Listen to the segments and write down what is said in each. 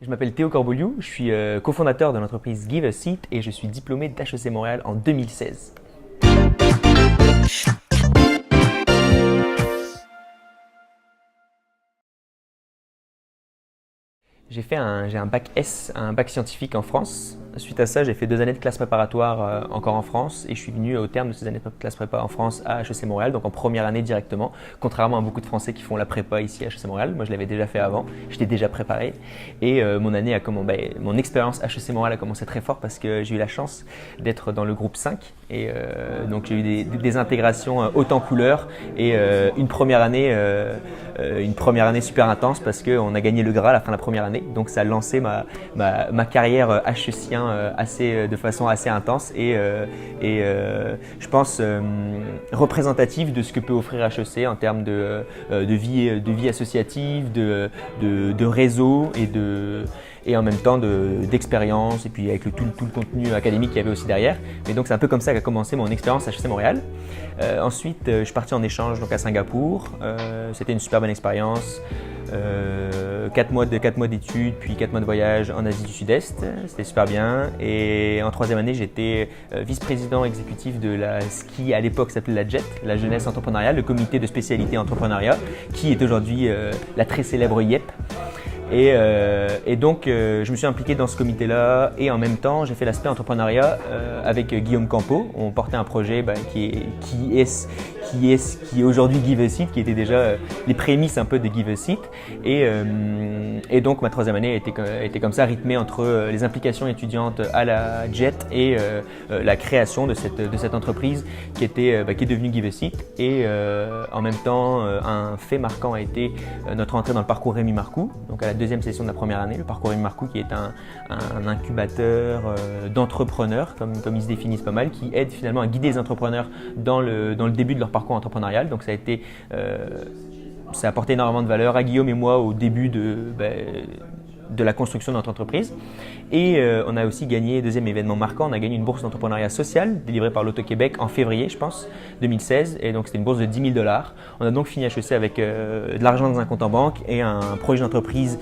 Je m'appelle Théo Corboulliou, je suis cofondateur de l'entreprise Give a Seat et je suis diplômé d'HEC Montréal en 2016. J'ai un bac S, un bac scientifique en France. Suite à ça, j'ai fait 2 années de classe préparatoire encore en France et je suis venu au terme de ces années de classe prépa en France à HEC Montréal, donc en première année directement, contrairement à beaucoup de Français qui font la prépa ici à HEC Montréal. Moi, je l'avais déjà fait avant, j'étais déjà préparé et mon expérience HEC Montréal a commencé très fort parce que j'ai eu la chance d'être dans le groupe 5 et donc j'ai eu des intégrations haute en couleur et une première année super intense parce qu'on a gagné le Graal à la fin de la première année. Donc ça a lancé ma carrière HECien de façon assez intense et je pense représentative de ce que peut offrir HEC en termes de vie associative, de réseau et en même temps d'expérience et puis avec tout le contenu académique qu'il y avait aussi derrière. Mais donc c'est un peu comme ça qu'a commencé mon expérience à HEC Montréal. Ensuite, je suis parti en échange donc à Singapour. C'était une super bonne expérience. 4 mois d'études, puis 4 mois de voyage en Asie du Sud-Est. C'était super bien. Et en 3e année, j'étais vice-président exécutif de ce qui à l'époque s'appelait la JET, la jeunesse entrepreneuriale, le comité de spécialité entrepreneuriat, qui est aujourd'hui la très célèbre YEP. Et donc, je me suis impliqué dans ce comité-là et en même temps, j'ai fait l'aspect entrepreneuriat avec Guillaume Campo. On portait un projet qui est aujourd'hui Give a Seat, qui était déjà les prémices un peu de Give a Seat. Et donc, ma 3e année était comme ça, rythmée entre les implications étudiantes à la JET et la création de cette entreprise qui est devenue Give a Seat. Et en même temps, un fait marquant a été notre entrée dans le parcours Rémi Marcoux, donc à la 2e session de la première année, le parcours Rémi Marcoux qui est un incubateur d'entrepreneurs, comme ils se définissent pas mal, qui aide finalement à guider les entrepreneurs dans le début de leur parcours entrepreneurial. Donc ça a apporté énormément de valeur à Guillaume et moi au début de la construction de notre entreprise. Et on a aussi gagné, 2e événement marquant, on a gagné une bourse d'entrepreneuriat social délivrée par l'Auto-Québec en février, je pense, 2016. Et donc c'était une bourse de 10 000 $. On a donc fini HEC avec de l'argent dans un compte en banque et un projet d'entreprise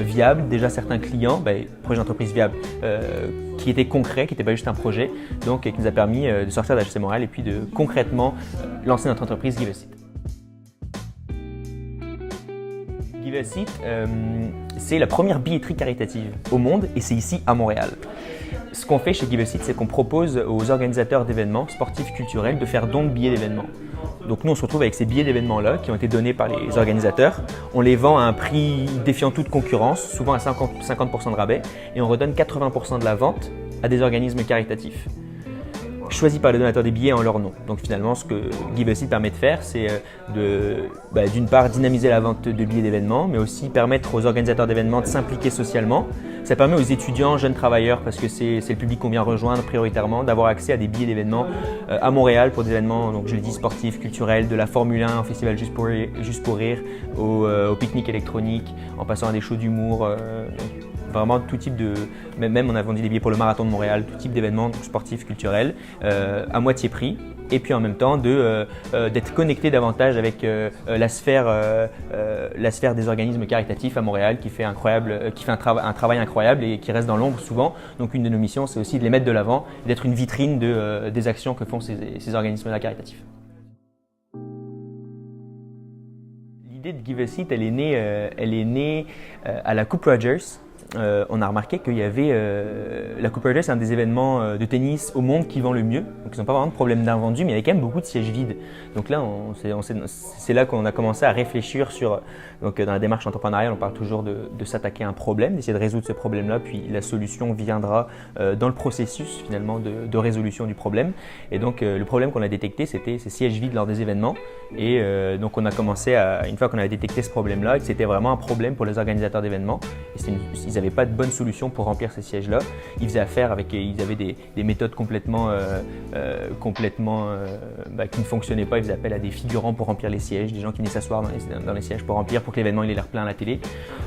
viable, déjà certains clients, projet d'entreprise viable qui était concret, qui n'était pas juste un projet, donc qui nous a permis de sortir d'HEC Montréal et puis de concrètement lancer notre entreprise Give a Seat. Give a Seat, c'est la première billetterie caritative au monde et c'est ici à Montréal. Ce qu'on fait chez Give a Seat, c'est qu'on propose aux organisateurs d'événements sportifs culturels de faire don de billets d'événements. Donc nous, on se retrouve avec ces billets d'événements-là qui ont été donnés par les organisateurs. On les vend à un prix défiant toute concurrence, souvent à 50% de rabais, et on redonne 80% de la vente à des organismes caritatifs choisis par les donateurs des billets en leur nom. Donc finalement, ce que Give a Seat permet de faire, c'est d'une part dynamiser la vente de billets d'événements, mais aussi permettre aux organisateurs d'événements de s'impliquer socialement. Ça permet aux étudiants, jeunes travailleurs, parce que c'est le public qu'on vient rejoindre prioritairement, d'avoir accès à des billets d'événements à Montréal pour des événements, donc je le dis, sportifs, culturels, de la Formule 1 au festival Juste pour rire, au pique-nique électronique, en passant à des shows d'humour. Vraiment tout type même on a vendu des billets pour le marathon de Montréal, tout type d'événements sportifs, culturels, à moitié prix. Et puis en même temps d'être connecté davantage avec la sphère des organismes caritatifs à Montréal qui fait un travail incroyable et qui reste dans l'ombre souvent. Donc une de nos missions, c'est aussi de les mettre de l'avant, d'être une vitrine des actions que font ces organismes-là caritatifs. L'idée de Give a Seat, elle est née à la Coupe Rogers. On a remarqué qu'il y avait la Coupe Rogers, c'est un des événements de tennis au monde qui vend le mieux. Donc ils n'ont pas vraiment de problème d'invendu, mais il y avait quand même beaucoup de sièges vides. Donc là, c'est là qu'on a commencé à réfléchir donc dans la démarche entrepreneuriale, on parle toujours de s'attaquer à un problème, d'essayer de résoudre ce problème-là, puis la solution viendra dans le processus finalement de résolution du problème. Et donc le problème qu'on a détecté, c'était ces sièges vides lors des événements. Et donc on a commencé une fois qu'on avait détecté ce problème-là, que c'était vraiment un problème pour les organisateurs d'événements. Ils n'avaient pas de bonne solution pour remplir ces sièges-là. Ils avaient des méthodes complètement qui ne fonctionnaient pas. Ils faisaient appel à des figurants pour remplir les sièges, des gens qui venaient s'asseoir dans les sièges pour remplir, pour que l'événement ait l'air plein à la télé.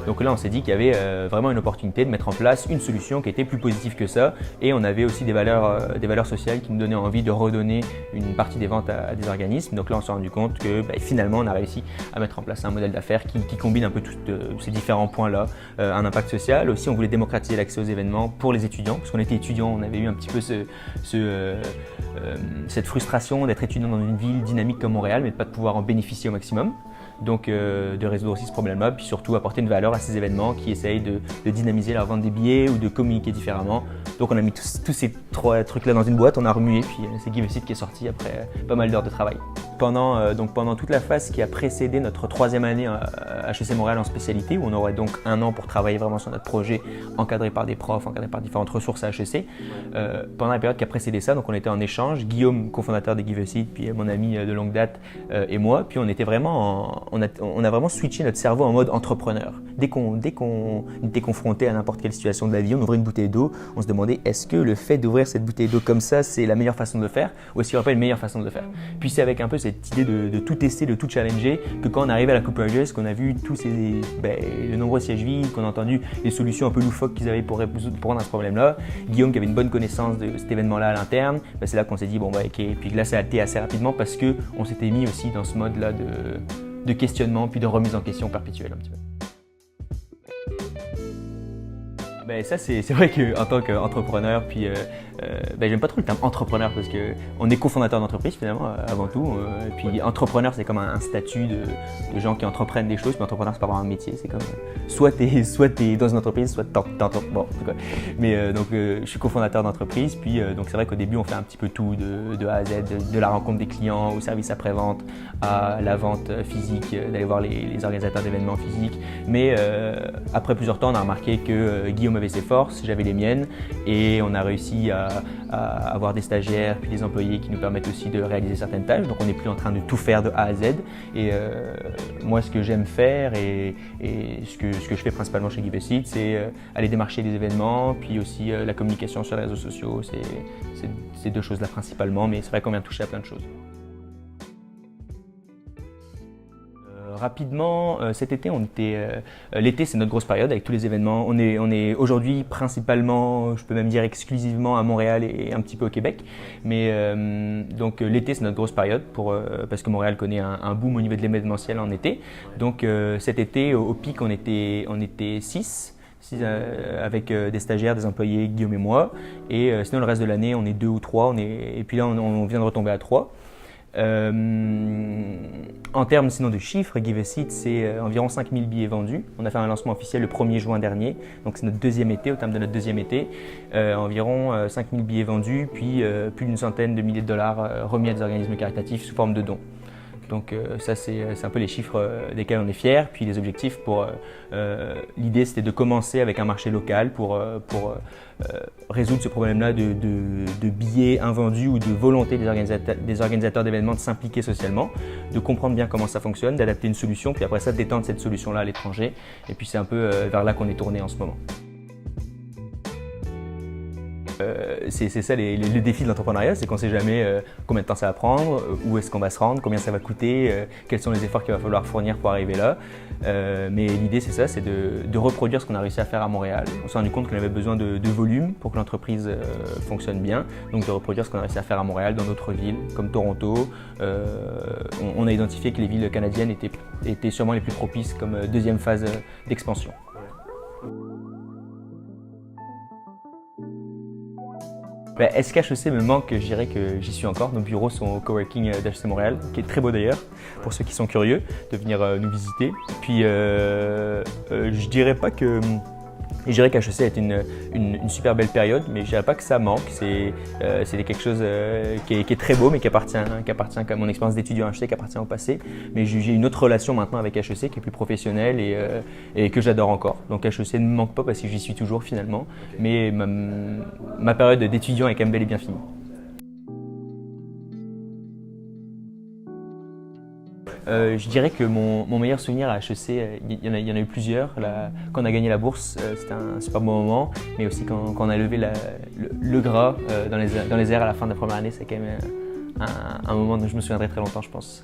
Donc là, on s'est dit qu'il y avait vraiment une opportunité de mettre en place une solution qui était plus positive que ça. Et on avait aussi des valeurs sociales qui nous donnaient envie de redonner une partie des ventes à des organismes. Donc là, on s'est rendu compte que finalement, on a réussi à mettre en place un modèle d'affaires qui combine un peu tous ces différents points-là, un impact social, local. Aussi, on voulait démocratiser l'accès aux événements pour les étudiants, parce qu'on était étudiants, on avait eu un petit peu cette frustration d'être étudiant dans une ville dynamique comme Montréal, mais de ne pas pouvoir en bénéficier au maximum. Donc de résoudre aussi ce problème-là, puis surtout apporter une valeur à ces événements qui essayent de dynamiser la vente des billets ou de communiquer différemment. Donc on a mis tous ces 3 trucs-là dans une boîte, on a remué, puis c'est Give a Seat qui est sorti après pas mal d'heures de travail. Pendant toute la phase qui a précédé notre 3e année à HEC Montréal en spécialité, où on aurait donc 1 an pour travailler vraiment sur notre projet, encadré par des profs, encadré par différentes ressources à HEC. Pendant la période qui a précédé ça, donc on était en échange, Guillaume, cofondateur de Give a Seat, puis mon ami de longue date et moi, puis on était vraiment on a vraiment switché notre cerveau en mode entrepreneur. Dès qu'on était confronté à n'importe quelle situation de la vie, on ouvrait une bouteille d'eau, on se demandait est-ce que le fait d'ouvrir cette bouteille d'eau comme ça, c'est la meilleure façon de le faire ou est-ce qu'il n'y aurait pas une meilleure façon de le faire. Puis c'est avec un peu cette idée de tout tester, de tout challenger, que quand on arrivait à la Coupe Rogers, qu'on a vu tous de nombreux sièges vides, qu'on a entendu les solutions un peu loufoques qu'ils avaient pour répondre à ce problème-là, Guillaume qui avait une bonne connaissance de cet événement-là à l'interne, c'est là qu'on s'est dit ok. Puis là ça a été assez rapidement parce qu'on s'était mis aussi dans ce mode-là de questionnement puis de remise en question perpétuelle un petit peu. Ça c'est vrai qu'en tant qu'entrepreneur, puis j'aime pas trop le terme entrepreneur parce qu'on est cofondateur d'entreprise finalement avant tout. Puis entrepreneur c'est comme un statut de gens qui entreprennent des choses, puis entrepreneur c'est pas vraiment un métier, c'est comme soit t'es dans une entreprise, soit bon en tout cas. Mais donc je suis cofondateur d'entreprise, puis donc c'est vrai qu'au début on fait un petit peu tout de A à Z, de la rencontre des clients au service après-vente, à la vente physique, d'aller voir les organisateurs d'événements physiques. Mais après plusieurs temps on a remarqué que Guillaume avait ses forces, j'avais les miennes, et on a réussi à avoir des stagiaires puis des employés qui nous permettent aussi de réaliser certaines tâches. Donc on n'est plus en train de tout faire de A à Z. Et moi ce que j'aime faire et ce que je fais principalement chez Give a Seat, c'est aller démarcher des événements, puis aussi la communication sur les réseaux sociaux. C'est ces 2 choses-là principalement, mais c'est vrai qu'on vient toucher à plein de choses. Rapidement, cet été, l'été c'est notre grosse période avec tous les événements. On est aujourd'hui principalement, je peux même dire exclusivement à Montréal et un petit peu au Québec. Mais donc l'été c'est notre grosse période parce que Montréal connaît un boom au niveau de l'événementiel en été. Donc cet été au pic on était 6 avec des stagiaires, des employés, Guillaume et moi. Et sinon le reste de l'année on est 2 ou 3. Et puis là on vient de retomber à 3. En termes sinon de chiffres, Give a Seat c'est environ 5000 billets vendus. On a fait un lancement officiel le 1er juin dernier, donc c'est notre 2e été, au terme de notre 2e été. Environ 5000 billets vendus, puis plus d'une centaine de milliers de dollars remis à des organismes caritatifs sous forme de dons. Donc ça c'est un peu les chiffres desquels on est fiers. Puis les objectifs l'idée c'était de commencer avec un marché local pour résoudre ce problème-là de billets invendus ou de volonté des organisateurs d'événements de s'impliquer socialement, de comprendre bien comment ça fonctionne, d'adapter une solution, puis après ça d'étendre cette solution-là à l'étranger. Et puis c'est un peu vers là qu'on est tourné en ce moment. C'est ça le défi de l'entrepreneuriat, c'est qu'on ne sait jamais combien de temps ça va prendre, où est-ce qu'on va se rendre, combien ça va coûter, quels sont les efforts qu'il va falloir fournir pour arriver là. Mais l'idée c'est ça, c'est de reproduire ce qu'on a réussi à faire à Montréal. On s'est rendu compte qu'on avait besoin de volume pour que l'entreprise fonctionne bien, donc de reproduire ce qu'on a réussi à faire à Montréal dans d'autres villes comme Toronto. On a identifié que les villes canadiennes étaient sûrement les plus propices comme 2e phase d'expansion. Est-ce qu'HEC me manque? Je dirais que j'y suis encore. Nos bureaux sont au coworking d'HEC Montréal, qui est très beau d'ailleurs, pour ceux qui sont curieux de venir nous visiter. Puis je dirais pas que... Je dirais qu'HEC a été une super belle période, mais je dirais pas que ça manque. C'est quelque chose qui est très beau, mais qui appartient à mon expérience d'étudiant à HEC, qui appartient au passé. Mais j'ai une autre relation maintenant avec HEC qui est plus professionnelle et que j'adore encore. Donc HEC ne me manque pas parce que j'y suis toujours finalement, mais ma période d'étudiant est quand même bel et bien finie. Je dirais que mon meilleur souvenir à HEC, il y en a eu plusieurs. Quand on a gagné la bourse, c'était un super bon moment, mais aussi quand on a levé le gras dans les airs à la fin de la première année, c'est quand même un moment dont je me souviendrai très longtemps, je pense.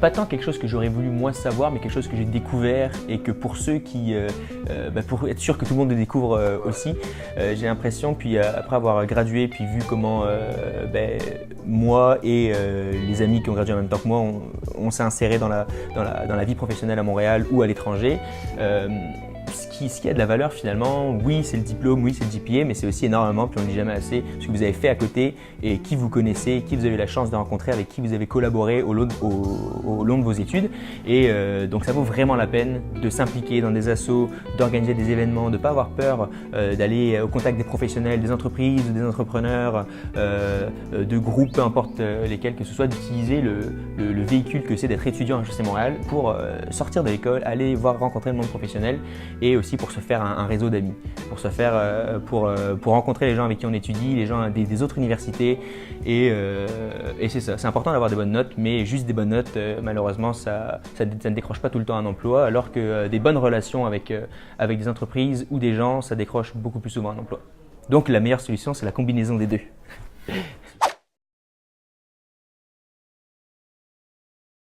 Pas tant quelque chose que j'aurais voulu moi savoir, mais quelque chose que j'ai découvert et que pour ceux qui, pour être sûr que tout le monde le découvre aussi, j'ai l'impression, puis après avoir gradué, puis vu comment moi et les amis qui ont gradué en même temps que moi, on s'est inséré dans la vie professionnelle à Montréal ou à l'étranger. Ce qui a de la valeur finalement, oui c'est le diplôme, oui c'est le GPA, mais c'est aussi énormément, puis on ne dit jamais assez, ce que vous avez fait à côté et qui vous connaissez, qui vous avez eu la chance de rencontrer, avec qui vous avez collaboré au long de vos études. Et donc ça vaut vraiment la peine de s'impliquer dans des assos, d'organiser des événements, de ne pas avoir peur d'aller au contact des professionnels, des entreprises, des entrepreneurs, de groupes, peu importe lesquels que ce soit, d'utiliser le véhicule que c'est d'être étudiant à HEC Montréal pour sortir de l'école, aller voir rencontrer le monde professionnel et aussi pour se faire un réseau d'amis, pour se faire, pour rencontrer les gens avec qui on étudie, les gens des autres universités et c'est ça. C'est important d'avoir des bonnes notes, mais juste des bonnes notes, malheureusement, ça ne décroche pas tout le temps un emploi, alors que des bonnes relations avec des entreprises ou des gens, ça décroche beaucoup plus souvent un emploi. Donc la meilleure solution, c'est la combinaison des deux.